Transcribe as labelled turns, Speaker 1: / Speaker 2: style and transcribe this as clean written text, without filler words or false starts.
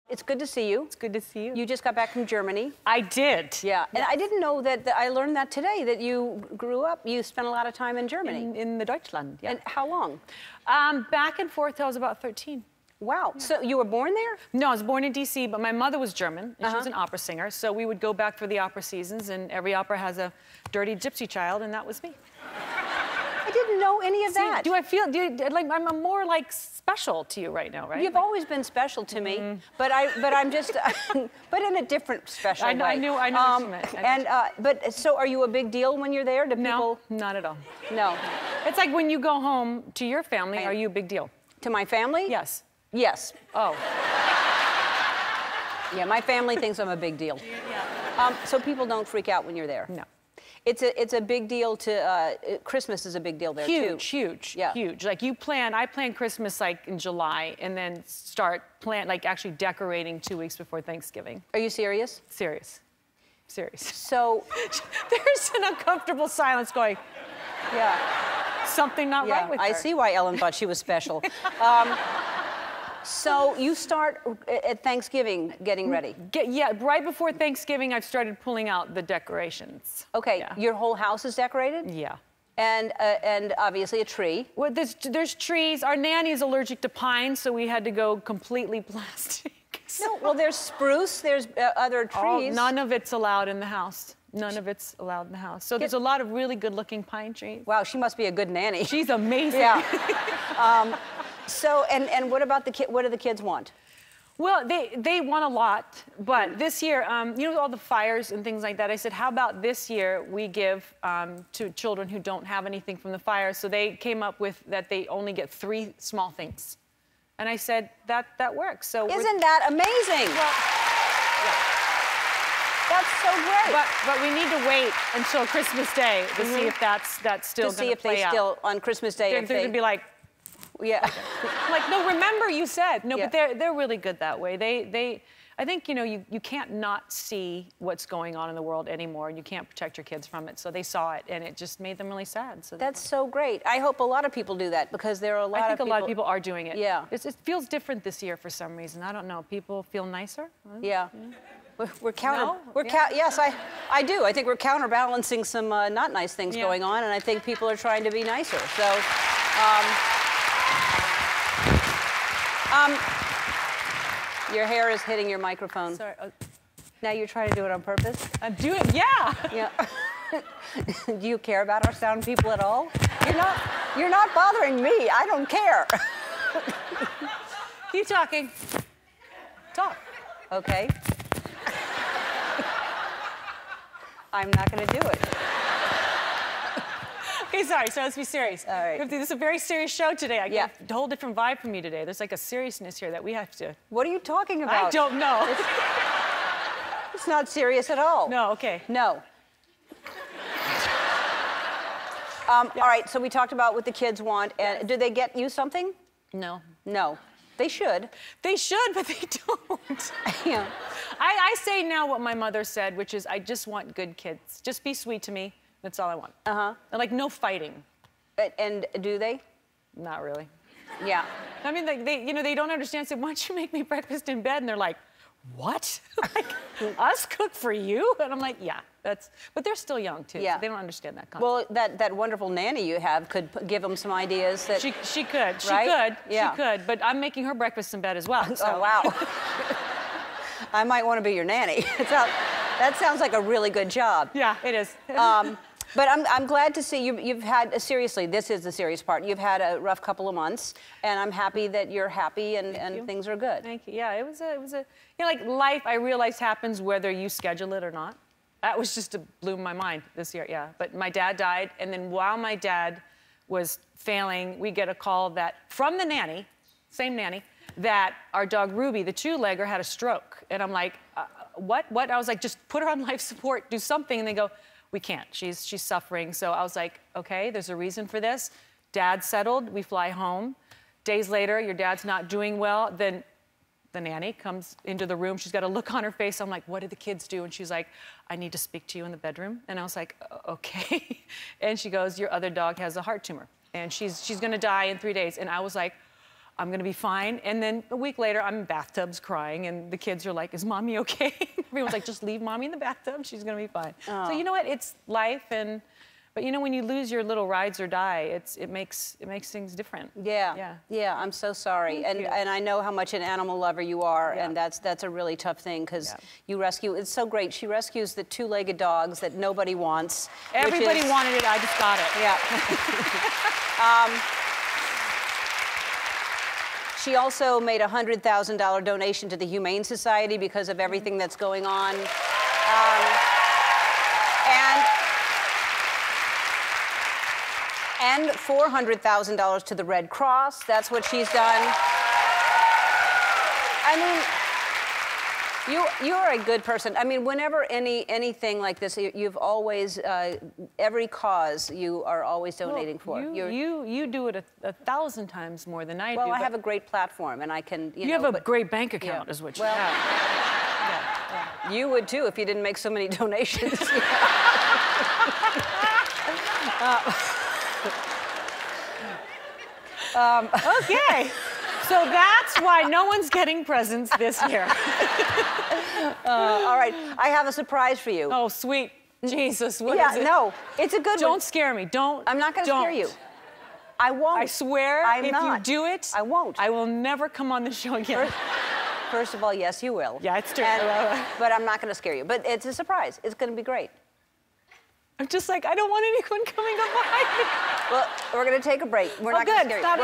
Speaker 1: It's good to see you.
Speaker 2: It's good to see you.
Speaker 1: You just got back from Germany.
Speaker 2: I did.
Speaker 1: Yeah, and I didn't know that, I learned that today, that you grew up, you spent a lot of time in Germany.
Speaker 2: In the Deutschland, yeah.
Speaker 1: And how long?
Speaker 2: Back and forth till I was about 13.
Speaker 1: Wow, so you were born there?
Speaker 2: No, I was born in D.C., but my mother was German, and she was an opera singer, so we would go back for the opera seasons, and every opera has a dirty gypsy child, and that was me.
Speaker 1: I didn't know any of that.
Speaker 2: Do I feel, like, I'm more, like, special to you right now, right?
Speaker 1: You've always been special to me, but I'm just, but in a different special way.
Speaker 2: I knew what you meant.
Speaker 1: But so are you a big deal when you're there? Do people...
Speaker 2: No, not at all.
Speaker 1: No.
Speaker 2: It's like when you go home to your family, are you a big deal?
Speaker 1: To my family?
Speaker 2: Yes.
Speaker 1: Yes.
Speaker 2: Oh.
Speaker 1: Yeah, my family thinks I'm a big deal.
Speaker 2: Yeah.
Speaker 1: So people don't freak out when you're there?
Speaker 2: No.
Speaker 1: It's a big deal to, Christmas is a big deal there too.
Speaker 2: Huge,
Speaker 1: yeah.
Speaker 2: Huge. Like I plan Christmas like in July and then start like actually decorating 2 weeks before Thanksgiving.
Speaker 1: Are you serious?
Speaker 2: Serious.
Speaker 1: So.
Speaker 2: There's an uncomfortable silence going.
Speaker 1: Yeah.
Speaker 2: Something not right with her.
Speaker 1: I see why Ellen thought she was special. So you start at Thanksgiving getting ready?
Speaker 2: Yeah, right before Thanksgiving, I've started pulling out the decorations.
Speaker 1: Okay,
Speaker 2: yeah.
Speaker 1: Your whole house is decorated?
Speaker 2: Yeah.
Speaker 1: And obviously a tree.
Speaker 2: Well, there's trees. Our nanny is allergic to pine, so we had to go completely plastic.
Speaker 1: No, well, there's spruce, there's other trees.
Speaker 2: None of it's allowed in the house. None of it's allowed in the house. So there's a lot of really good-looking pine trees.
Speaker 1: Wow, she must be a good nanny.
Speaker 2: She's amazing.
Speaker 1: Yeah. So, and what about the kid? What do the kids want?
Speaker 2: Well, they want a lot, but this year, you know, all the fires and things like that, I said, how about this year we give to children who don't have anything from the fire? So they came up with that they only get 3 small things. And I said, that works. So
Speaker 1: isn't that amazing?
Speaker 2: Well, yeah.
Speaker 1: That's so great.
Speaker 2: But we need to wait until Christmas Day to see if that's still going to play out.
Speaker 1: To see if they still, on Christmas Day,
Speaker 2: they're going to be like,
Speaker 1: yeah.
Speaker 2: Like, no, remember you said. No, but they're really good that way. I think, you know, you can't not see what's going on in the world anymore, and you can't protect your kids from it. So they saw it, and it just made them really sad. So
Speaker 1: that's so great. I hope a lot of people do that, because there are a lot of people...
Speaker 2: I think a lot of people are doing it.
Speaker 1: Yeah.
Speaker 2: It feels different this year for some reason. I don't know. People feel nicer?
Speaker 1: Yeah. We're counter...
Speaker 2: No?
Speaker 1: Yes, I do. I think we're counterbalancing some not nice things going on, and I think people are trying to be nicer. So... your hair is hitting your microphone.
Speaker 2: Sorry.
Speaker 1: Now you're trying to do it on purpose?
Speaker 2: I'm doing it, yeah.
Speaker 1: Yeah. Do you care about our sound people at all? You're not bothering me. I don't care.
Speaker 2: Keep talking. Talk.
Speaker 1: Okay. I'm not going to do it.
Speaker 2: Okay, sorry, so let's be serious.
Speaker 1: All right.
Speaker 2: This is a very serious show today. I get a whole different vibe from you today. There's like a seriousness here that we have to...
Speaker 1: What are you talking about?
Speaker 2: I don't know.
Speaker 1: It's not serious at all.
Speaker 2: No, okay.
Speaker 1: No. All right, so we talked about what the kids want. And do they get you something?
Speaker 2: No.
Speaker 1: No. They should.
Speaker 2: They should, but they don't.
Speaker 1: Yeah.
Speaker 2: I say now what my mother said, which is, I just want good kids. Just be sweet to me. That's all I want. And like, no fighting.
Speaker 1: And do they?
Speaker 2: Not really.
Speaker 1: Yeah.
Speaker 2: I mean, like, they don't understand. Say, why don't you make me breakfast in bed? And they're like, what? Like, us cook for you? And I'm like, yeah, but they're still young too.
Speaker 1: Yeah.
Speaker 2: So they don't understand that concept.
Speaker 1: Well, that wonderful nanny you have could give them some ideas that...
Speaker 2: She could.
Speaker 1: Right?
Speaker 2: She could. But I'm making her breakfast in bed as well. So.
Speaker 1: Oh, wow. I might want to be your nanny. That sounds like a really good job.
Speaker 2: Yeah, it is.
Speaker 1: But I'm glad to see you've had, seriously, this is the serious part. You've had a rough couple of months, and I'm happy that you're happy and things are good.
Speaker 2: Thank you. Yeah, it was a, you know, like life, I realize happens whether you schedule it or not. That was just blew my mind this year, yeah. But my dad died, and then while my dad was failing, we get a call from the nanny, same nanny, that our dog Ruby, the 2-legger, had a stroke. And I'm like, what? I was like, just put her on life support, do something. And they go, we can't, she's suffering. So I was like, okay, there's a reason for this. Dad settled, we fly home. Days later, your dad's not doing well. Then the nanny comes into the room. She's got a look on her face. I'm like, what did the kids do? And she's like, I need to speak to you in the bedroom. And I was like, okay. And she goes, your other dog has a heart tumor. And she's gonna die in 3 days. And I was like, I'm gonna be fine. And then a week later, I'm in bathtubs crying, and the kids are like, is mommy okay? Everyone's like, just leave mommy in the bathtub, she's gonna be fine.
Speaker 1: Oh.
Speaker 2: So you know what, it's life, but you know, when you lose your little rides or die, it makes things different.
Speaker 1: Yeah. I'm so sorry, and I know how much an animal lover you are, and that's a really tough thing because you rescue. It's so great. She rescues the two-legged dogs that nobody wants.
Speaker 2: Everybody wanted it. I just got it.
Speaker 1: Yeah. She also made a $100,000 donation to the Humane Society because of everything that's going on, and $400,000 to the Red Cross. That's what she's done. I mean, you're a good person. I mean, whenever anything like this, you've always, every cause you are always donating for.
Speaker 2: You do it a 1,000 times more than I do.
Speaker 1: Well, I have a great platform, and I can,
Speaker 2: you have a great bank account, is what you have.
Speaker 1: You would too if you didn't make so many donations.
Speaker 2: Okay, so that's why no one's getting presents this year.
Speaker 1: All right, I have a surprise for you.
Speaker 2: Oh, sweet Jesus, what is it?
Speaker 1: No, it's a good one.
Speaker 2: Don't scare me, don't.
Speaker 1: I'm not gonna scare you. I won't.
Speaker 2: I swear, if you do it,
Speaker 1: I won't.
Speaker 2: I will never come on the show again.
Speaker 1: First of all, yes, you will.
Speaker 2: Yeah, it's true.
Speaker 1: But I'm not gonna scare you. But it's a surprise. It's gonna be great.
Speaker 2: I'm just like, I don't want anyone coming up behind me.
Speaker 1: Well, we're gonna take a break. We're not gonna scare you.
Speaker 2: Stop.